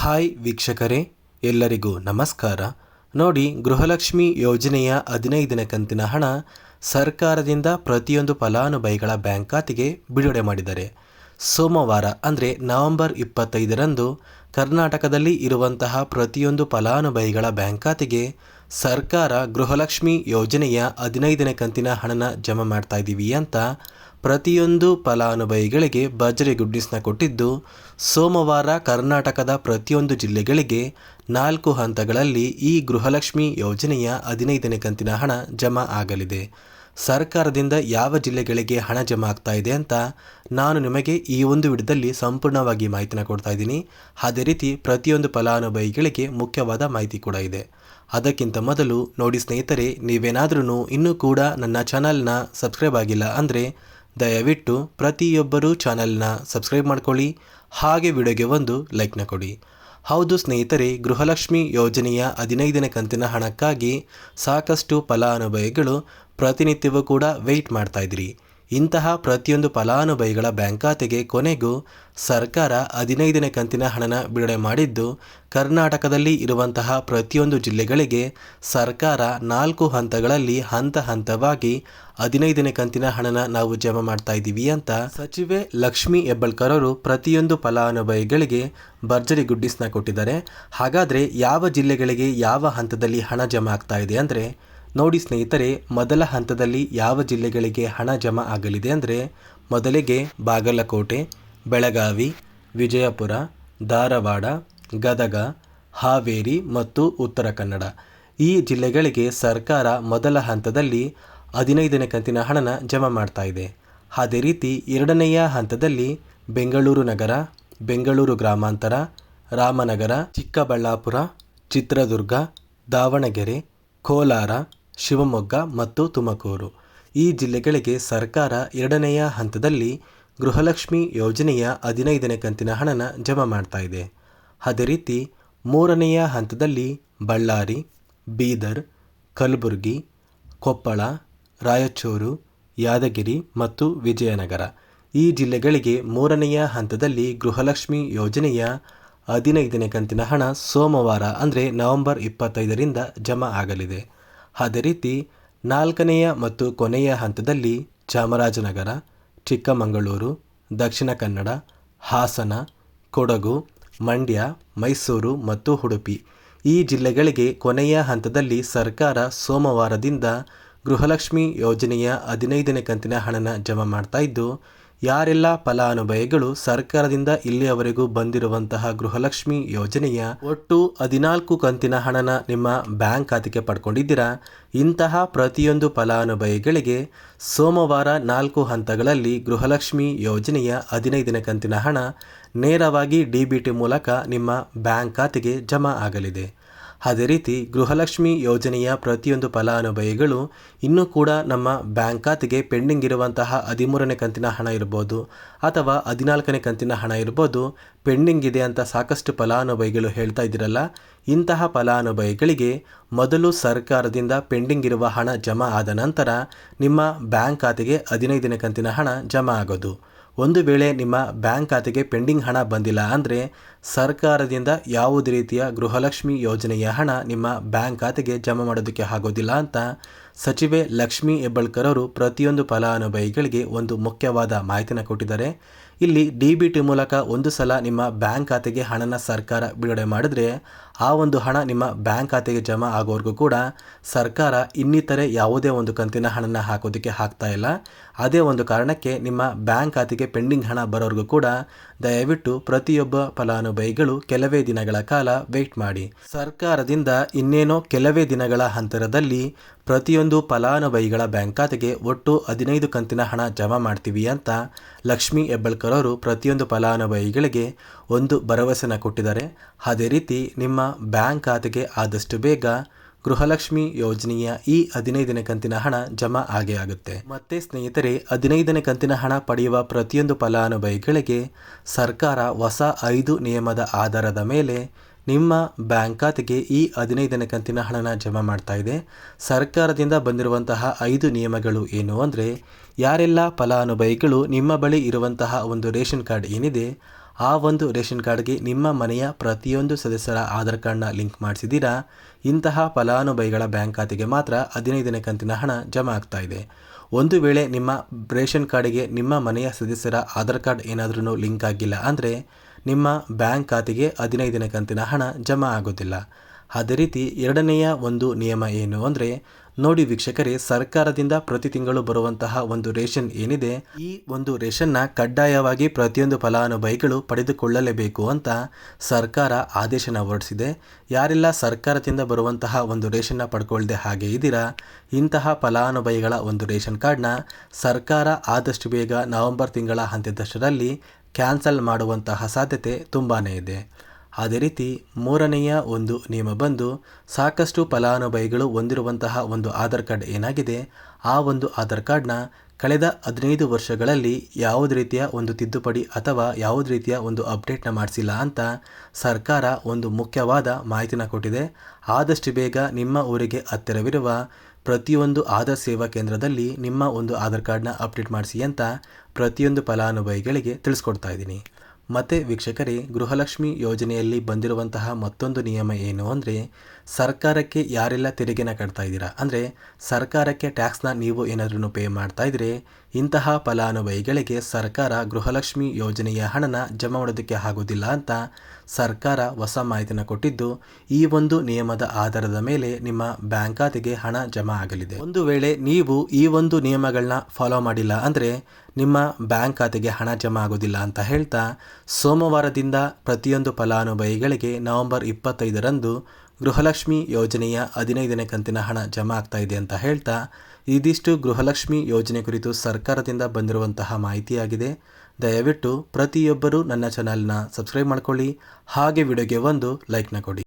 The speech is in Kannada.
ಹಾಯ್ ವೀಕ್ಷಕರೇ, ಎಲ್ಲರಿಗೂ ನಮಸ್ಕಾರ. ನೋಡಿ, ಗೃಹಲಕ್ಷ್ಮಿ ಯೋಜನೆಯ 15ನೇ ಕಂತಿನ ಹಣ ಸರ್ಕಾರದಿಂದ ಪ್ರತಿಯೊಂದು ಫಲಾನುಭವಿಗಳ ಬ್ಯಾಂಕ್ ಖಾತೆಗೆ ಬಿಡುಗಡೆ ಮಾಡಿದ್ದಾರೆ. ಸೋಮವಾರ ಅಂದರೆ ನವೆಂಬರ್ 25ರಂದು ಕರ್ನಾಟಕದಲ್ಲಿ ಇರುವಂತಹ ಪ್ರತಿಯೊಂದು ಫಲಾನುಭವಿಗಳ ಬ್ಯಾಂಕ್ ಖಾತೆಗೆ ಸರ್ಕಾರ ಗೃಹಲಕ್ಷ್ಮಿ ಯೋಜನೆಯ 15ನೇ ಕಂತಿನ ಹಣನ ಜಮಾ ಮಾಡ್ತಾ ಇದ್ದೀವಿ ಅಂತ ಪ್ರತಿಯೊಂದು ಫಲಾನುಭವಿಗಳಿಗೆ ಭರ್ಜರಿ ಗುಡ್ ನ್ಯೂಸ್ನ ಕೊಟ್ಟಿದ್ದು, ಸೋಮವಾರ ಕರ್ನಾಟಕದ ಪ್ರತಿಯೊಂದು ಜಿಲ್ಲೆಗಳಿಗೆ 4 ಹಂತಗಳಲ್ಲಿ ಈ ಗೃಹಲಕ್ಷ್ಮಿ ಯೋಜನೆಯ 15ನೇ ಕಂತಿನ ಹಣ ಜಮಾ ಆಗಲಿದೆ. ಸರ್ಕಾರದಿಂದ ಯಾವ ಜಿಲ್ಲೆಗಳಿಗೆ ಹಣ ಜಮಾ ಆಗ್ತಾ ಇದೆ ಅಂತ ನಾನು ನಿಮಗೆ ಈ ಒಂದು ವಿಡಿಯೋದಲ್ಲಿ ಸಂಪೂರ್ಣವಾಗಿ ಮಾಹಿತಿನ ಕೊಡ್ತಾ ಇದ್ದೀನಿ. ಅದೇ ರೀತಿ ಪ್ರತಿಯೊಂದು ಫಲಾನುಭವಿಗಳಿಗೆ ಮುಖ್ಯವಾದ ಮಾಹಿತಿ ಕೂಡ ಇದೆ. ಅದಕ್ಕಿಂತ ಮೊದಲು ನೋಡಿ ಸ್ನೇಹಿತರೆ, ನೀವೇನಾದ್ರೂ ಇನ್ನೂ ಕೂಡ ನನ್ನ ಚಾನಲ್ನ ಸಬ್ಸ್ಕ್ರೈಬ್ ಆಗಿಲ್ಲ ಅಂದರೆ ದಯವಿಟ್ಟು ಪ್ರತಿಯೊಬ್ಬರೂ ಚಾನಲ್ನ ಸಬ್ಸ್ಕ್ರೈಬ್ ಮಾಡ್ಕೊಳ್ಳಿ, ಹಾಗೆ ವಿಡಿಯೋಗೆ ಒಂದು ಲೈಕ್ನ ಕೊಡಿ. ಹೌದು ಸ್ನೇಹಿತರೆ, ಗೃಹಲಕ್ಷ್ಮಿ ಯೋಜನೆಯ 15ನೇ ಕಂತಿನ ಹಣಕ್ಕಾಗಿ ಸಾಕಷ್ಟು ಫಲಾನುಭವಿಗಳು ಪ್ರತಿನಿತ್ಯವೂ ಕೂಡ ವೆಯ್ಟ್ ಮಾಡ್ತಾ ಇದ್ರಿ. ಇಂತಹ ಪ್ರತಿಯೊಂದು ಫಲಾನುಭವಿಗಳ ಬ್ಯಾಂಕ್ ಖಾತೆಗೆ ಕೊನೆಗೂ ಸರ್ಕಾರ 15ನೇ ಕಂತಿನ ಹಣನ ಬಿಡುಗಡೆ ಮಾಡಿದ್ದು, ಕರ್ನಾಟಕದಲ್ಲಿ ಇರುವಂತಹ ಪ್ರತಿಯೊಂದು ಜಿಲ್ಲೆಗಳಿಗೆ ಸರ್ಕಾರ 4 ಹಂತಗಳಲ್ಲಿ ಹಂತವಾಗಿ 15ನೇ ಕಂತಿನ ಹಣನ ನಾವು ಜಮಾ ಮಾಡ್ತಾ ಇದ್ದೀವಿ ಅಂತ ಸಚಿವೆ ಲಕ್ಷ್ಮಿ ಹೆಬ್ಬಾಳ್ಕರ್ ಅವರು ಪ್ರತಿಯೊಂದು ಫಲಾನುಭವಿಗಳಿಗೆ ಭರ್ಜರಿ ಗುಡ್ ನ್ಯೂಸ್ನ ಕೊಟ್ಟಿದ್ದಾರೆ. ಹಾಗಾದರೆ ಯಾವ ಜಿಲ್ಲೆಗಳಿಗೆ ಯಾವ ಹಂತದಲ್ಲಿ ಹಣ ಜಮಾ ಆಗ್ತಾ ಇದೆ ಅಂದರೆ ನೋಡಿ ಸ್ನೇಹಿತರೆ, ಮೊದಲ ಹಂತದಲ್ಲಿ ಯಾವ ಜಿಲ್ಲೆಗಳಿಗೆ ಹಣ ಜಮಾ ಆಗಲಿದೆ ಅಂದರೆ ಮೊದಲಿಗೆ ಬಾಗಲಕೋಟೆ, ಬೆಳಗಾವಿ, ವಿಜಯಪುರ, ಧಾರವಾಡ, ಗದಗ, ಹಾವೇರಿ ಮತ್ತು ಉತ್ತರ ಕನ್ನಡ ಈ ಜಿಲ್ಲೆಗಳಿಗೆ ಸರ್ಕಾರ ಮೊದಲ ಹಂತದಲ್ಲಿ 15ನೇ ಕಂತಿನ ಹಣನ ಜಮಾ ಮಾಡ್ತಾ ಇದೆ. ಅದೇ ರೀತಿ ಎರಡನೆಯ ಹಂತದಲ್ಲಿ ಬೆಂಗಳೂರು ನಗರ, ಬೆಂಗಳೂರು ಗ್ರಾಮಾಂತರ, ರಾಮನಗರ, ಚಿಕ್ಕಬಳ್ಳಾಪುರ, ಚಿತ್ರದುರ್ಗ, ದಾವಣಗೆರೆ, ಕೋಲಾರ, ಶಿವಮೊಗ್ಗ ಮತ್ತು ತುಮಕೂರು ಈ ಜಿಲ್ಲೆಗಳಿಗೆ ಸರ್ಕಾರ ಎರಡನೆಯ ಹಂತದಲ್ಲಿ ಗೃಹಲಕ್ಷ್ಮಿ ಯೋಜನೆಯ 15ನೇ ಕಂತಿನ ಹಣನ ಜಮಾ ಮಾಡ್ತಾ ಇದೆ. ಅದೇ ರೀತಿ ಮೂರನೆಯ ಹಂತದಲ್ಲಿ ಬಳ್ಳಾರಿ, ಬೀದರ್, ಕಲಬುರಗಿ, ಕೊಪ್ಪಳ, ರಾಯಚೂರು, ಯಾದಗಿರಿ ಮತ್ತು ವಿಜಯನಗರ ಈ ಜಿಲ್ಲೆಗಳಿಗೆ ಮೂರನೆಯ ಹಂತದಲ್ಲಿ ಗೃಹಲಕ್ಷ್ಮಿ ಯೋಜನೆಯ 15ನೇ ಕಂತಿನ ಹಣ ಸೋಮವಾರ ಅಂದರೆ ನವೆಂಬರ್ 25ರಿಂದ ಜಮಾ ಆಗಲಿದೆ. ಅದೇ ರೀತಿ ನಾಲ್ಕನೆಯ ಮತ್ತು ಕೊನೆಯ ಹಂತದಲ್ಲಿ ಚಾಮರಾಜನಗರ, ಚಿಕ್ಕಮಗಳೂರು, ದಕ್ಷಿಣ ಕನ್ನಡ, ಹಾಸನ, ಕೊಡಗು, ಮಂಡ್ಯ, ಮೈಸೂರು ಮತ್ತು ಉಡುಪಿ ಈ ಜಿಲ್ಲೆಗಳಿಗೆ ಕೊನೆಯ ಹಂತದಲ್ಲಿ ಸರ್ಕಾರ ಸೋಮವಾರದಿಂದ ಗೃಹಲಕ್ಷ್ಮಿ ಯೋಜನೆಯ 15ನೇ ಕಂತಿನ ಹಣನ ಜಮಾ ಮಾಡ್ತಾ ಇದ್ದು, ಯಾರೆಲ್ಲ ಫಲಾನುಭವಿಗಳು ಸರ್ಕಾರದಿಂದ ಇಲ್ಲಿಯವರೆಗೂ ಬಂದಿರುವಂತಹ ಗೃಹಲಕ್ಷ್ಮಿ ಯೋಜನೆಯ ಒಟ್ಟು 14 ಕಂತಿನ ಹಣನ ನಿಮ್ಮ ಬ್ಯಾಂಕ್ ಖಾತೆಗೆ ಪಡ್ಕೊಂಡಿದ್ದೀರಾ, ಇಂತಹ ಪ್ರತಿಯೊಂದು ಫಲಾನುಭವಿಗಳಿಗೆ ಸೋಮವಾರ 4 ಹಂತಗಳಲ್ಲಿ ಗೃಹಲಕ್ಷ್ಮಿ ಯೋಜನೆಯ 15ನೇ ಕಂತಿನ ಹಣ ನೇರವಾಗಿ DBT ಮೂಲಕ ನಿಮ್ಮ ಬ್ಯಾಂಕ್ ಖಾತೆಗೆ ಜಮಾ ಆಗಲಿದೆ. ಅದೇ ರೀತಿ ಗೃಹಲಕ್ಷ್ಮಿ ಯೋಜನೆಯ ಪ್ರತಿಯೊಂದು ಫಲಾನುಭವಿಗಳು ಇನ್ನೂ ಕೂಡ ನಮ್ಮ ಬ್ಯಾಂಕ್ ಖಾತೆಗೆ ಪೆಂಡಿಂಗ್ ಇರುವಂತಹ 13ನೇ ಕಂತಿನ ಹಣ ಇರ್ಬೋದು ಅಥವಾ 14ನೇ ಕಂತಿನ ಹಣ ಇರ್ಬೋದು, ಪೆಂಡಿಂಗ್ ಇದೆ ಅಂತ ಸಾಕಷ್ಟು ಫಲಾನುಭವಿಗಳು ಹೇಳ್ತಾ ಇದ್ದೀರಲ್ಲ, ಇಂತಹ ಫಲಾನುಭವಿಗಳಿಗೆ ಮೊದಲು ಸರ್ಕಾರದಿಂದ ಪೆಂಡಿಂಗ್ ಇರುವ ಹಣ ಜಮಾ ಆದ ನಂತರ ನಿಮ್ಮ ಬ್ಯಾಂಕ್ ಖಾತೆಗೆ 15ನೇ ಕಂತಿನ ಹಣ ಜಮಾ ಆಗೋದು. ಒಂದು ವೇಳೆ ನಿಮ್ಮ ಬ್ಯಾಂಕ್ ಖಾತೆಗೆ ಪೆಂಡಿಂಗ್ ಹಣ ಬಂದಿಲ್ಲ ಅಂದರೆ ಸರ್ಕಾರದಿಂದ ಯಾವುದೇ ರೀತಿಯ ಗೃಹಲಕ್ಷ್ಮಿ ಯೋಜನೆಯ ಹಣ ನಿಮ್ಮ ಬ್ಯಾಂಕ್ ಖಾತೆಗೆ ಜಮಾ ಮಾಡೋದಕ್ಕೆ ಆಗೋದಿಲ್ಲ ಅಂತ ಸಚಿವೆ ಲಕ್ಷ್ಮಿ ಹೆಬ್ಬಾಳ್ಕರ್ ಅವರು ಪ್ರತಿಯೊಂದು ಫಲಾನುಭವಿಗಳಿಗೆ ಒಂದು ಮುಖ್ಯವಾದ ಮಾಹಿತಿನ ಕೊಟ್ಟಿದ್ದಾರೆ. ಇಲ್ಲಿ DBT ಮೂಲಕ ಒಂದು ಸಲ ನಿಮ್ಮ ಬ್ಯಾಂಕ್ ಖಾತೆಗೆ ಹಣನ ಸರ್ಕಾರ ಬಿಡುಗಡೆ ಮಾಡಿದ್ರೆ ಆ ಒಂದು ಹಣ ನಿಮ್ಮ ಬ್ಯಾಂಕ್ ಖಾತೆಗೆ ಜಮಾ ಆಗೋವರೆಗೂ ಕೂಡ ಸರ್ಕಾರ ಇನ್ನಿತರೆ ಯಾವುದೇ ಒಂದು ಕಂತಿನ ಹಣನ ಹಾಕೋದಕ್ಕೆ ಆಗ್ತಾ ಇಲ್ಲ. ಅದೇ ಒಂದು ಕಾರಣಕ್ಕೆ ನಿಮ್ಮ ಬ್ಯಾಂಕ್ ಖಾತೆಗೆ ಪೆಂಡಿಂಗ್ ಹಣ ಬರೋವರೆಗೂ ಕೂಡ ದಯವಿಟ್ಟು ಪ್ರತಿಯೊಬ್ಬ ಫಲಾನುಭವಿಗಳು ಕೆಲವೇ ದಿನಗಳ ಕಾಲ ವೆಯ್ಟ್ ಮಾಡಿ. ಸರ್ಕಾರದಿಂದ ಇನ್ನೇನೋ ಕೆಲವೇ ದಿನಗಳ ಅಂತರದಲ್ಲಿ ಪ್ರತಿಯೊಂದು ಫಲಾನುಭವಿಗಳ ಬ್ಯಾಂಕ್ ಖಾತೆಗೆ ಒಟ್ಟು 15 ಕಂತಿನ ಹಣ ಜಮಾ ಮಾಡ್ತೀವಿ ಅಂತ ಲಕ್ಷ್ಮಿ ಹೆಬ್ಬಾಳ್ಕರ್ ಅವರು ಪ್ರತಿಯೊಂದು ಫಲಾನುಭವಿಗಳಿಗೆ ಒಂದು ಭರವಸೆನ ಕೊಟ್ಟಿದ್ದಾರೆ. ಅದೇ ರೀತಿ ನಿಮ್ಮ ಬ್ಯಾಂಕ್ ಖಾತೆಗೆ ಆದಷ್ಟು ಬೇಗ ಗೃಹಲಕ್ಷ್ಮಿ ಯೋಜನೆಯ ಈ 15ನೇ ಕಂತಿನ ಹಣ ಜಮಾ ಆಗೇ ಆಗುತ್ತೆ. ಮತ್ತೆ ಸ್ನೇಹಿತರೆ, 15ನೇ ಕಂತಿನ ಹಣ ಪಡೆಯುವ ಪ್ರತಿಯೊಂದು ಫಲಾನುಭವಿಗಳಿಗೆ ಸರ್ಕಾರ ಹೊಸ 5 ನಿಯಮದ ಆಧಾರದ ಮೇಲೆ ನಿಮ್ಮ ಬ್ಯಾಂಕ್ ಖಾತೆಗೆ ಈ 15ನೇ ಕಂತಿನ ಹಣನ ಜಮಾ ಮಾಡ್ತಾ ಇದೆ. ಸರ್ಕಾರದಿಂದ ಬಂದಿರುವಂತಹ 5 ನಿಯಮಗಳು ಏನು ಅಂದರೆ, ಯಾರೆಲ್ಲ ಫಲಾನುಭವಿಗಳು ನಿಮ್ಮ ಬಳಿ ಇರುವಂತಹ ಒಂದು ರೇಷನ್ ಕಾರ್ಡ್ ಏನಿದೆ ಆ ಒಂದು ರೇಷನ್ ಕಾರ್ಡ್ಗೆ ನಿಮ್ಮ ಮನೆಯ ಪ್ರತಿಯೊಂದು ಸದಸ್ಯರ ಆಧಾರ್ ಕಾರ್ಡ್ನ ಲಿಂಕ್ ಮಾಡಿಸಿದ್ದೀರಾ, ಇಂತಹ ಫಲಾನುಭವಿಗಳ ಬ್ಯಾಂಕ್ ಖಾತೆಗೆ ಮಾತ್ರ 15ನೇ ಕಂತಿನ ಹಣ ಜಮಾ ಆಗ್ತಾ ಇದೆ. ಒಂದು ವೇಳೆ ನಿಮ್ಮ ರೇಷನ್ ಕಾರ್ಡಿಗೆ ನಿಮ್ಮ ಮನೆಯ ಸದಸ್ಯರ ಆಧಾರ್ ಕಾರ್ಡ್ ಏನಾದ್ರೂ ಲಿಂಕ್ ಆಗಿಲ್ಲ ಅಂದರೆ ನಿಮ್ಮ ಬ್ಯಾಂಕ್ ಖಾತೆಗೆ 15ನೇ ಕಂತಿನ ಹಣ ಜಮಾ ಆಗೋದಿಲ್ಲ. ಅದೇ ರೀತಿ ಎರಡನೆಯ ಒಂದು ನಿಯಮ ಏನು ಅಂದರೆ, ನೋಡಿ ವೀಕ್ಷಕರೇ, ಸರ್ಕಾರದಿಂದ ಪ್ರತಿ ತಿಂಗಳು ಬರುವಂತಹ ಒಂದು ರೇಷನ್ ಏನಿದೆ, ಈ ಒಂದು ರೇಷನ್ನ ಕಡ್ಡಾಯವಾಗಿ ಪ್ರತಿಯೊಂದು ಫಲಾನುಭವಿಗಳು ಪಡೆದುಕೊಳ್ಳಲೇಬೇಕು ಅಂತ ಸರ್ಕಾರ ಆದೇಶನ ಹೊರಡಿಸಿದೆ. ಯಾರೆಲ್ಲ ಸರ್ಕಾರದಿಂದ ಬರುವಂತಹ ಒಂದು ರೇಷನ್ನ ಪಡ್ಕೊಳ್ಳದೆ ಹಾಗೆ ಇದ್ದೀರಾ, ಇಂತಹ ಫಲಾನುಭವಿಗಳ ಒಂದು ರೇಷನ್ ಕಾರ್ಡ್ನ ಸರ್ಕಾರ ಆದಷ್ಟು ಬೇಗ ನವೆಂಬರ್ ತಿಂಗಳ ಅಂತ್ಯದಷ್ಟರಲ್ಲಿ ಕ್ಯಾನ್ಸಲ್ ಮಾಡುವಂತಹ ಸಾಧ್ಯತೆ ತುಂಬಾ ಇದೆ. ಅದೇ ರೀತಿ ಮೂರನೆಯ ಒಂದು ನಿಯಮ ಬಂದು, ಸಾಕಷ್ಟು ಫಲಾನುಭವಿಗಳು ಹೊಂದಿರುವಂತಹ ಒಂದು ಆಧಾರ್ ಕಾರ್ಡ್ ಏನಾಗಿದೆ, ಆ ಒಂದು ಆಧಾರ್ ಕಾರ್ಡ್ನ ಕಳೆದ 15 ವರ್ಷಗಳಲ್ಲಿ ಯಾವುದೇ ರೀತಿಯ ಒಂದು ತಿದ್ದುಪಡಿ ಅಥವಾ ಯಾವುದೇ ರೀತಿಯ ಒಂದು ಅಪ್ಡೇಟ್ನ ಮಾಡಿಸಿಲ್ಲ ಅಂತ ಸರ್ಕಾರ ಒಂದು ಮುಖ್ಯವಾದ ಮಾಹಿತಿನ ಕೊಟ್ಟಿದೆ. ಆದಷ್ಟು ಬೇಗ ನಿಮ್ಮ ಊರಿಗೆ ಹತ್ತಿರವಿರುವ ಪ್ರತಿಯೊಂದು ಆಧಾರ್ ಸೇವಾ ಕೇಂದ್ರದಲ್ಲಿ ನಿಮ್ಮ ಒಂದು ಆಧಾರ್ ಕಾರ್ಡ್ನ ಅಪ್ಡೇಟ್ ಮಾಡಿಸಿ ಅಂತ ಪ್ರತಿಯೊಂದು ಫಲಾನುಭವಿಗಳಿಗೆ ತಿಳಿಸ್ಕೊಡ್ತಾ ಇದ್ದೀನಿ. ಮತ್ತು ವೀಕ್ಷಕರೇ, ಗೃಹಲಕ್ಷ್ಮಿ ಯೋಜನೆಯಲ್ಲಿ ಬಂದಿರುವಂತಹ ಮತ್ತೊಂದು ನಿಯಮ ಏನು ಅಂದರೆ, ಸರ್ಕಾರಕ್ಕೆ ಯಾರೆಲ್ಲ ತೆರಿಗೆನ ಕಟ್ತಾ ಇದ್ದೀರಾ, ಅಂದರೆ ಸರ್ಕಾರಕ್ಕೆ ಟ್ಯಾಕ್ಸ್ನ ನೀವು ಏನಾದ್ರೂ ಪೇ ಮಾಡ್ತಾ ಇದ್ರೆ, ಇಂತಹ ಫಲಾನುಭವಿಗಳಿಗೆ ಸರ್ಕಾರ ಗೃಹಲಕ್ಷ್ಮಿ ಯೋಜನೆಯ ಹಣನ ಜಮಾ ಮಾಡೋದಕ್ಕೆ ಆಗೋದಿಲ್ಲ ಅಂತ ಸರ್ಕಾರ ಹೊಸ ಮಾಹಿತಿನ ಕೊಟ್ಟಿದ್ದು, ಈ ಒಂದು ನಿಯಮದ ಆಧಾರದ ಮೇಲೆ ನಿಮ್ಮ ಬ್ಯಾಂಕ್ ಖಾತೆಗೆ ಹಣ ಜಮಾ ಆಗಲಿದೆ. ಒಂದು ವೇಳೆ ನೀವು ಈ ಒಂದು ನಿಯಮಗಳನ್ನ ಫಾಲೋ ಮಾಡಿಲ್ಲ ಅಂದರೆ ನಿಮ್ಮ ಬ್ಯಾಂಕ್ ಖಾತೆಗೆ ಹಣ ಜಮಾ ಆಗೋದಿಲ್ಲ ಅಂತ ಹೇಳ್ತಾ, ಸೋಮವಾರದಿಂದ ಪ್ರತಿಯೊಂದು ಫಲಾನುಭವಿಗಳಿಗೆ ನವೆಂಬರ್ 25ರಂದು ಗೃಹಲಕ್ಷ್ಮಿ ಯೋಜನೆಯ 15ನೇ ಕಂತಿನ ಹಣ ಜಮಾ ಆಗ್ತಾ ಇದೆ ಅಂತ ಹೇಳ್ತಾ, ಇದಿಷ್ಟು ಗೃಹಲಕ್ಷ್ಮಿ ಯೋಜನೆ ಕುರಿತು ಸರ್ಕಾರದಿಂದ ಬಂದಿರುವಂತಹ ಮಾಹಿತಿಯಾಗಿದೆ. ದಯವಿಟ್ಟು ಪ್ರತಿಯೊಬ್ಬರೂ ನನ್ನ ಚಾನಲ್ನ ಸಬ್ಸ್ಕ್ರೈಬ್ ಮಾಡ್ಕೊಳ್ಳಿ, ಹಾಗೆ ವಿಡಿಯೋಗೆ ಒಂದು ಲೈಕ್ನ ಕೊಡಿ.